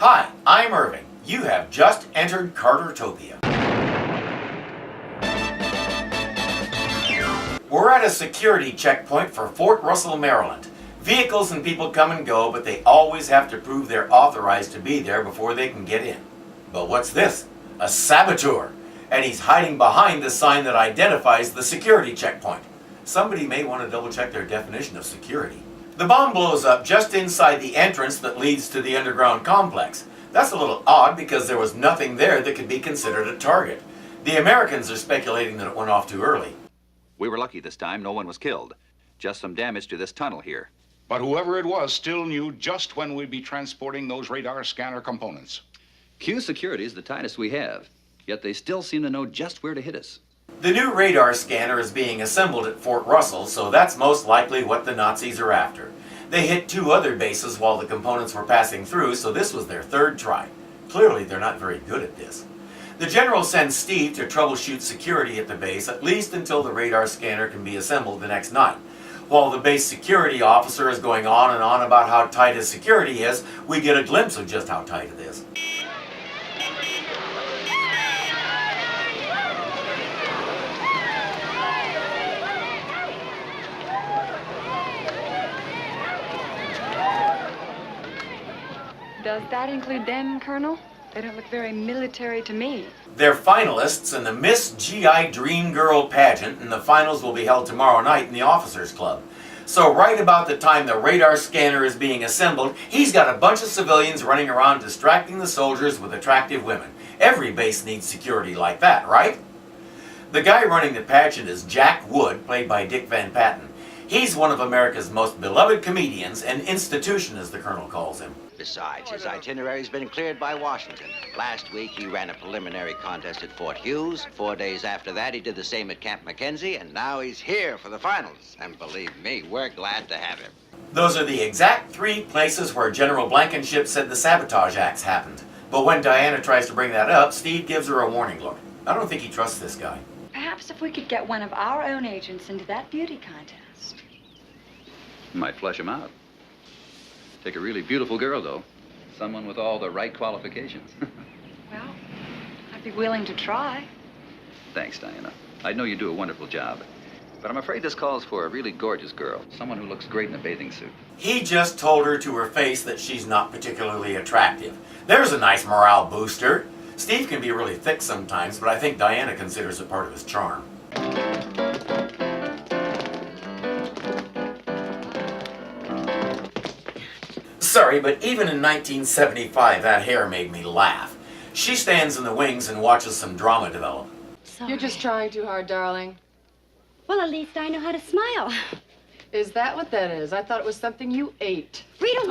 Hi, I'm Irving. You have just entered Cartertopia. We're at a security checkpoint for Fort Russell, Maryland. Vehicles and people come and go, but they always have to prove they're authorized to be there before they can get in. But what's this? A saboteur. And he's hiding behind the sign that identifies the security checkpoint. Somebody may want to double check their definition of security. The bomb blows up just inside the entrance that leads to the underground complex. That's a little odd because there was nothing there that could be considered a target. The Americans are speculating that it went off too early. We were lucky this time. No one was killed. Just some damage to this tunnel here. But whoever it was still knew just when we'd be transporting those radar scanner components. Q Security is the tightest we have, yet they still seem to know just where to hit us. The new radar scanner is being assembled at Fort Russell, so that's most likely what the Nazis are after. They hit 2 other bases while the components were passing through, so this was their 3rd try. Clearly, they're not very good at this. The general sends Steve to troubleshoot security at the base, at least until the radar scanner can be assembled the next night. While the base security officer is going on and on about how tight his security is, we get a glimpse of just how tight it is. Does that include them, Colonel? They don't look very military to me. They're finalists in the Miss GI Dream Girl pageant, and the finals will be held tomorrow night in the Officers Club. So right about the time the radar scanner is being assembled, he's got a bunch of civilians running around distracting the soldiers with attractive women. Every base needs security like that, right? The guy running the pageant is Jack Wood, played by Dick Van Patten. He's one of America's most beloved comedians, an institution as the Colonel calls him. Besides, his itinerary's been cleared by Washington. Last week, he ran a preliminary contest at Fort Hughes. 4 days after that, he did the same at Camp McKenzie, and now he's here for the finals. And believe me, we're glad to have him. Those are the exact 3 places where General Blankenship said the sabotage acts happened. But when Diana tries to bring that up, Steve gives her a warning look. I don't think he trusts this guy. Perhaps if we could get one of our own agents into that beauty contest. Might flush him out. Take a really beautiful girl, though. Someone with all the right qualifications. Well, I'd be willing to try. Thanks, Diana. I know you do a wonderful job. But I'm afraid this calls for a really gorgeous girl. Someone who looks great in a bathing suit. He just told her to her face that she's not particularly attractive. There's a nice morale booster. Steve can be really thick sometimes, but I think Diana considers it part of his charm. Sorry, but even in 1975, that hair made me laugh. She stands in the wings and watches some drama develop. Sorry. You're just trying too hard, darling. Well, at least I know how to smile. Is that what that is? I thought it was something you ate. Rita!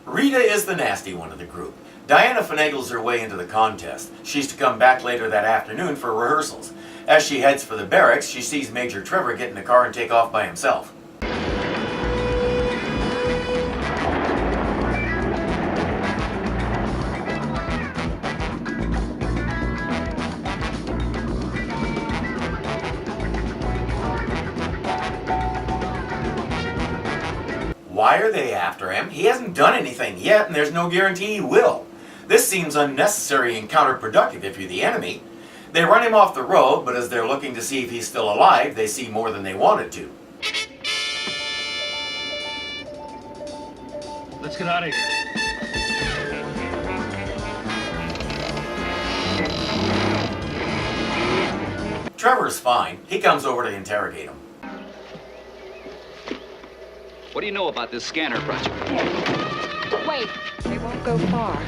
Rita is the nasty one of the group. Diana finagles her way into the contest. She's to come back later that afternoon for rehearsals. As she heads for the barracks, she sees Major Trevor get in the car and take off by himself. Why are they after him? He hasn't done anything yet, and there's no guarantee he will. This seems unnecessary and counterproductive if you're the enemy. They run him off the road, but as they're looking to see if he's still alive, they see more than they wanted to. Let's get out of here. Trevor's fine. He comes over to interrogate him. What do you know about this scanner project? Wait, they won't go far.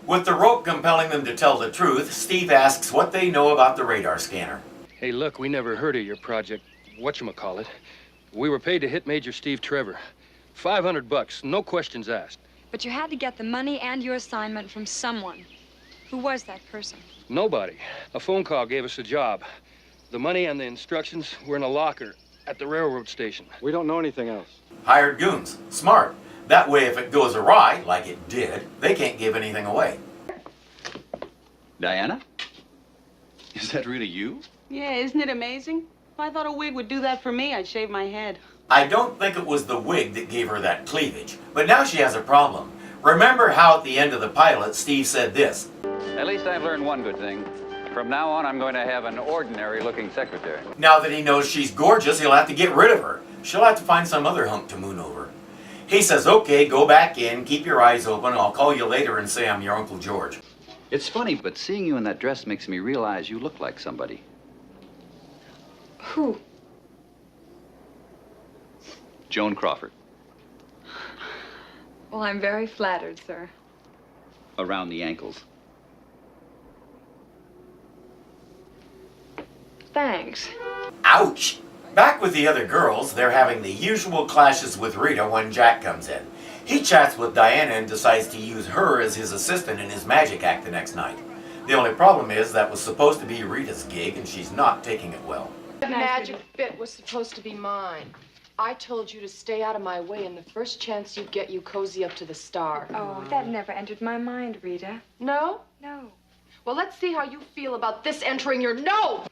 With the rope compelling them to tell the truth, Steve asks what they know about the radar scanner. Hey, look, we never heard of your project, whatchamacallit. We were paid to hit Major Steve Trevor. $500, no questions asked. But you had to get the money and your assignment from someone. Who was that person? Nobody. A phone call gave us a job. The money and the instructions were in a locker at the railroad station. We don't know anything else. Hired goons. Smart. That way, if it goes awry, like it did, they can't give anything away. Diana? Is that really you? Yeah, isn't it amazing? If I thought a wig would do that for me, I'd shave my head. I don't think it was the wig that gave her that cleavage, but now she has a problem. Remember how at the end of the pilot, Steve said this? At least I've learned one good thing. From now on, I'm going to have an ordinary-looking secretary. Now that he knows she's gorgeous, he'll have to get rid of her. She'll have to find some other hunk to moon over. He says, okay, go back in, keep your eyes open, I'll call you later and say I'm your Uncle George. It's funny, but seeing you in that dress makes me realize you look like somebody. Who? Joan Crawford. Well, I'm very flattered, sir. Around the ankles. Thanks. Ouch! Back with the other girls, they're having the usual clashes with Rita when Jack comes in. He chats with Diana and decides to use her as his assistant in his magic act the next night. The only problem is that was supposed to be Rita's gig and she's not taking it well. The magic bit was supposed to be mine. I told you to stay out of my way, and the first chance you get, you cozy up to the star. Oh, that never entered my mind, Rita. No? No. Well, let's see how you feel about this entering your no.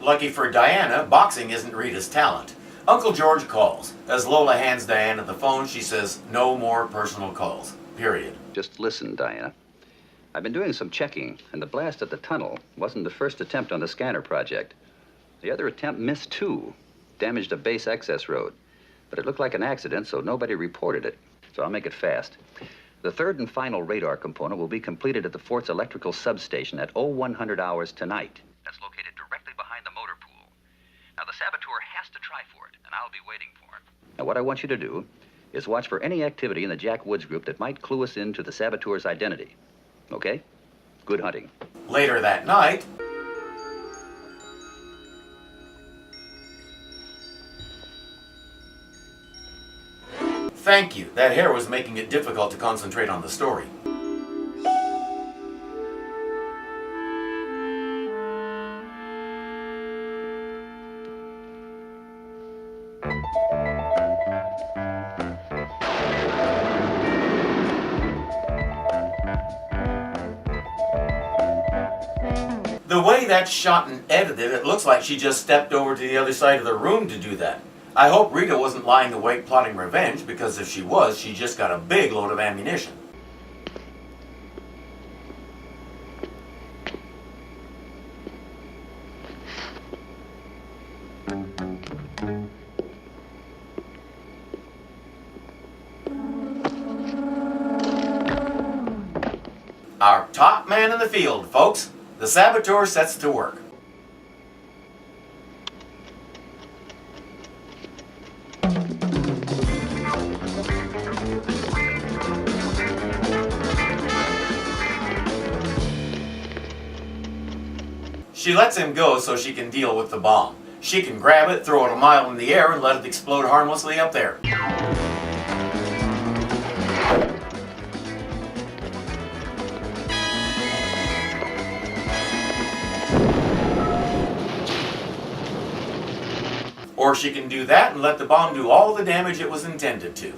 Lucky for Diana, boxing isn't Rita's talent. Uncle George calls. As Lola hands Diana the phone, she says, no more personal calls. Period. Just listen, Diana. I've been doing some checking, and the blast at the tunnel wasn't the first attempt on the scanner project. The other attempt missed too. Damaged a base access road. But it looked like an accident, so nobody reported it. So I'll make it fast. The third and final radar component will be completed at the fort's electrical substation at 0100 hours tonight. That's located directly behind the motor pool. Now, the saboteur has to try for it, and I'll be waiting for him. Now, what I want you to do is watch for any activity in the Jack Woods group that might clue us into the saboteur's identity. Okay? Good hunting. Later that night, thank you. That hair was making it difficult to concentrate on the story. The way that's shot and edited, it looks like she just stepped over to the other side of the room to do that. I hope Rita wasn't lying awake plotting revenge, because if she was, she just got a big load of ammunition. Our top man in the field, folks. The saboteur sets to work. She lets him go so she can deal with the bomb. She can grab it, throw it a mile in the air, and let it explode harmlessly up there. Or she can do that and let the bomb do all the damage it was intended to.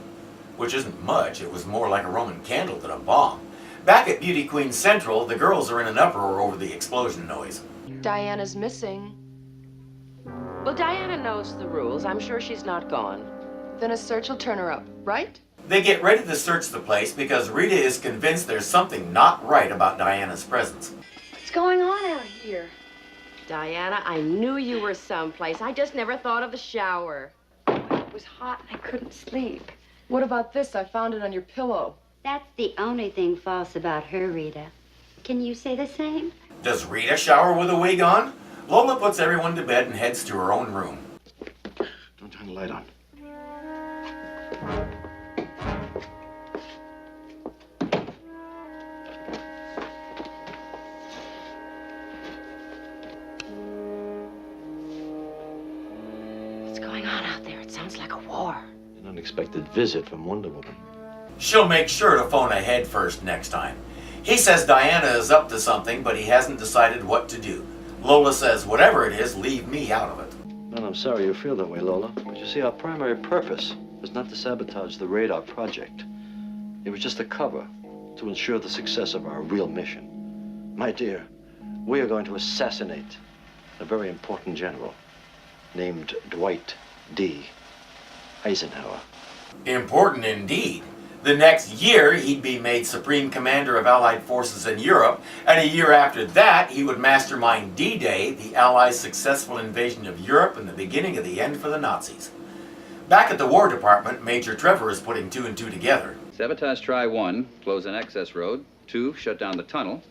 Which isn't much, it was more like a Roman candle than a bomb. Back at Beauty Queen Central, the girls are in an uproar over the explosion noise. Diana's missing. Well, Diana knows the rules. I'm sure she's not gone. Then a search will turn her up, right? They get ready to search the place because Rita is convinced there's something not right about Diana's presence. What's going on out here? Diana, I knew you were someplace. I just never thought of the shower. It was hot and I couldn't sleep. What about this? I found it on your pillow. That's the only thing false about her, Rita. Can you say the same? Does Rita shower with a wig on? Lola puts everyone to bed and heads to her own room. Don't turn the light on. What's going on out there? It sounds like a war. An unexpected visit from Wonder Woman. She'll make sure to phone ahead first next time. He says Diana is up to something, but he hasn't decided what to do. Lola says, whatever it is, leave me out of it. Well, I'm sorry you feel that way, Lola. But you see, our primary purpose was not to sabotage the radar project. It was just a cover to ensure the success of our real mission. My dear, we are going to assassinate a very important general named Dwight D. Eisenhower. Important indeed. The next year, he'd be made Supreme Commander of Allied Forces in Europe, and a year after that, he would mastermind D-Day, the Allies' successful invasion of Europe and the beginning of the end for the Nazis. Back at the War Department, Major Trevor is putting 2 and 2 together. Sabotage try 1, close an access road. 2, shut down the tunnel.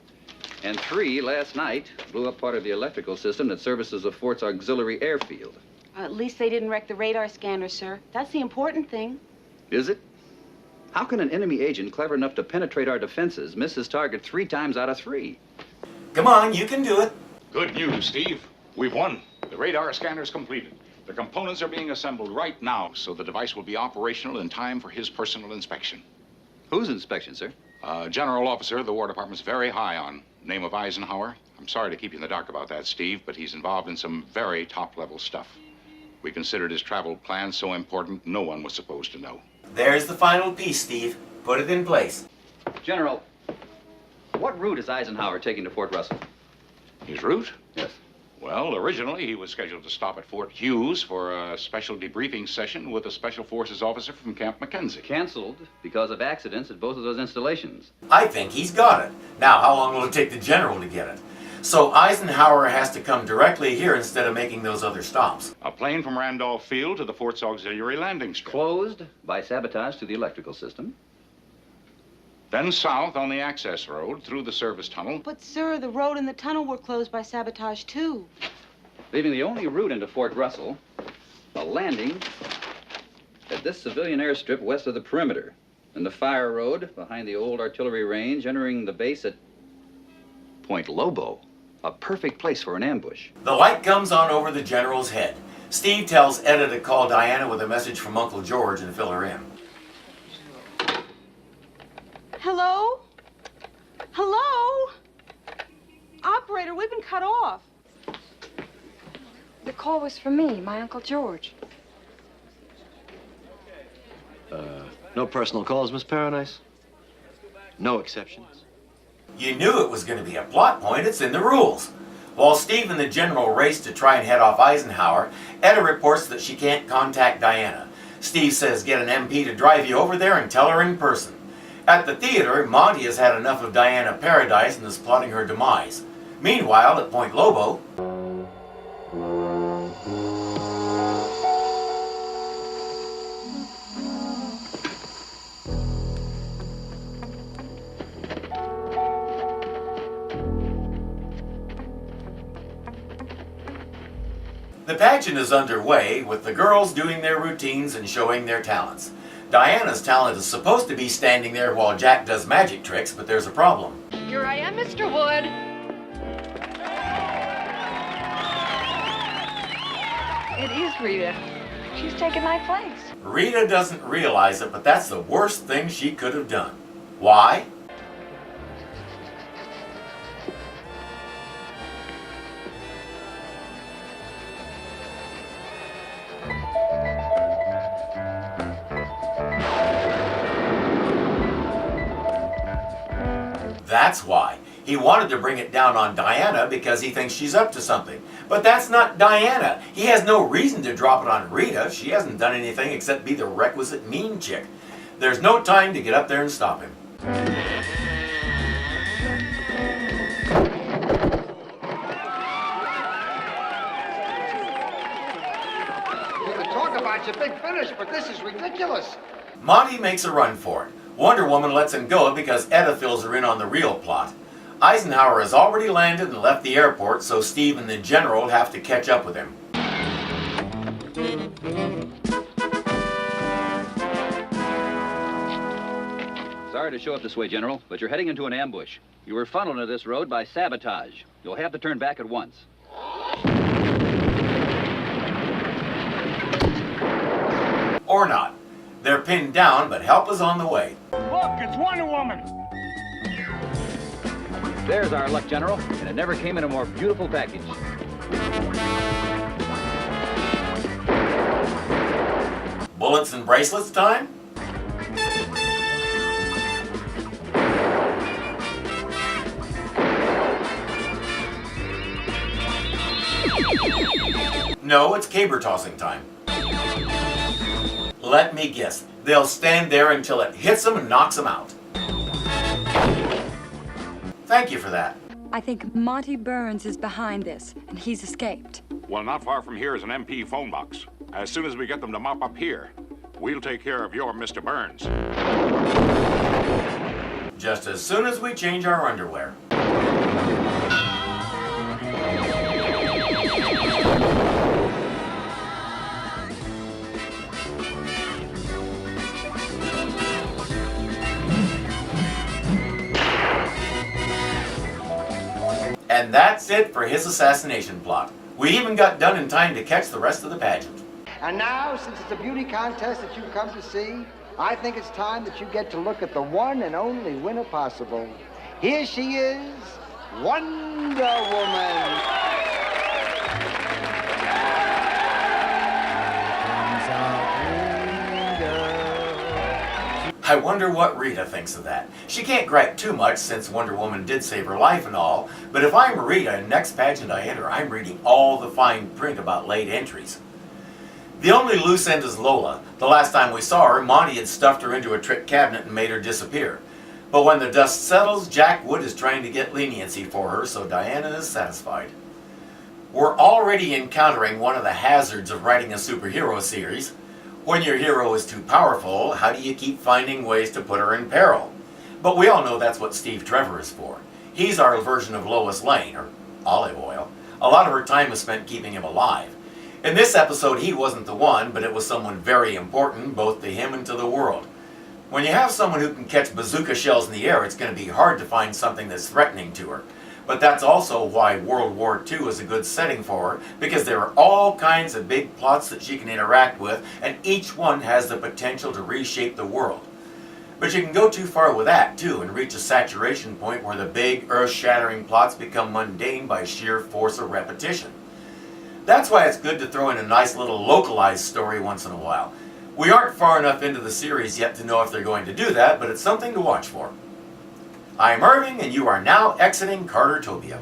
And 3, last night, blew up part of the electrical system that services the fort's auxiliary airfield. At least they didn't wreck the radar scanner, sir. That's the important thing. Is it? How can an enemy agent clever enough to penetrate our defenses miss his target 3 times out of 3? Come on, you can do it. Good news, Steve. We've won. The radar scanner's completed. The components are being assembled right now, so the device will be operational in time for his personal inspection. Whose inspection, sir? General officer the War Department's very high on. Name of Eisenhower. I'm sorry to keep you in the dark about that, Steve, but he's involved in some very top-level stuff. We considered his travel plans so important, no one was supposed to know. There's the final piece, Steve. Put it in place. General, what route is Eisenhower taking to Fort Russell? His route? Yes. Well, originally he was scheduled to stop at Fort Hughes for a special debriefing session with a Special Forces officer from Camp Mackenzie. Canceled because of accidents at both of those installations. I think he's got it. Now, how long will it take the general to get it? So Eisenhower has to come directly here instead of making those other stops. A plane from Randolph Field to the fort's auxiliary landing strip. Closed by sabotage to the electrical system. Then south on the access road through the service tunnel. But, sir, the road and the tunnel were closed by sabotage, too. Leaving the only route into Fort Russell, a landing at this civilian airstrip west of the perimeter, and the fire road behind the old artillery range, entering the base at Point Lobo. A perfect place for an ambush. The light comes on over the general's head. Steve tells Etta to call Diana with a message from Uncle George and fill her in. Hello? Hello? Operator, we've been cut off. The call was for me, my Uncle George. No personal calls, Miss Paradise? No exceptions? You knew it was going to be a plot point. It's in the rules. While Steve and the general race to try and head off Eisenhower, Etta reports that she can't contact Diana. Steve says get an MP to drive you over there and tell her in person. At the theater, Monty has had enough of Diana Paradise and is plotting her demise. Meanwhile, at Point Lobo, the pageant is underway, with the girls doing their routines and showing their talents. Diana's talent is supposed to be standing there while Jack does magic tricks, but there's a problem. Here I am, Mr. Wood. It is Rita. She's taken my place. Rita doesn't realize it, but that's the worst thing she could have done. Why? That's why. He wanted to bring it down on Diana because he thinks she's up to something. But that's not Diana. He has no reason to drop it on Rita. She hasn't done anything except be the requisite mean chick. There's no time to get up there and stop him. You can talk about your big finish, but this is ridiculous. Monty makes a run for it. Wonder Woman lets him go because Etta fills her in on the real plot. Eisenhower has already landed and left the airport, so Steve and the general have to catch up with him. Sorry to show up this way, General, but you're heading into an ambush. You were funneled into this road by sabotage. You'll have to turn back at once. Or not. They're pinned down, but help is on the way. Look, it's Wonder Woman. There's our luck, General, and it never came in a more beautiful package. Bullets and bracelets time? No, it's caber tossing time. Let me guess. They'll stand there until it hits them and knocks them out. Thank you for that. I think Monty Burns is behind this, and he's escaped. Well, not far from here is an MP phone box. As soon as we get them to mop up here, we'll take care of your Mr. Burns. Just as soon as we change our underwear. And that's it for his assassination plot. We even got done in time to catch the rest of the pageant. And now, since it's a beauty contest that you've come to see, I think it's time that you get to look at the one and only winner possible. Here she is, Wonder Woman. I wonder what Rita thinks of that. She can't gripe too much since Wonder Woman did save her life and all, but if I'm Rita and next pageant I enter, I'm reading all the fine print about late entries. The only loose end is Lola. The last time we saw her, Monty had stuffed her into a trick cabinet and made her disappear. But when the dust settles, Jack Wood is trying to get leniency for her, so Diana is satisfied. We're already encountering one of the hazards of writing a superhero series. When your hero is too powerful, how do you keep finding ways to put her in peril? But we all know that's what Steve Trevor is for. He's our version of Lois Lane, or Olive Oil. A lot of her time is spent keeping him alive. In this episode, he wasn't the one, but it was someone very important, both to him and to the world. When you have someone who can catch bazooka shells in the air, it's going to be hard to find something that's threatening to her. But that's also why World War II is a good setting for her, because there are all kinds of big plots that she can interact with, and each one has the potential to reshape the world. But you can go too far with that, too, and reach a saturation point where the big, earth-shattering plots become mundane by sheer force of repetition. That's why it's good to throw in a nice little localized story once in a while. We aren't far enough into the series yet to know if they're going to do that, but it's something to watch for. I'm Irving, and you are now exiting Cartertopia.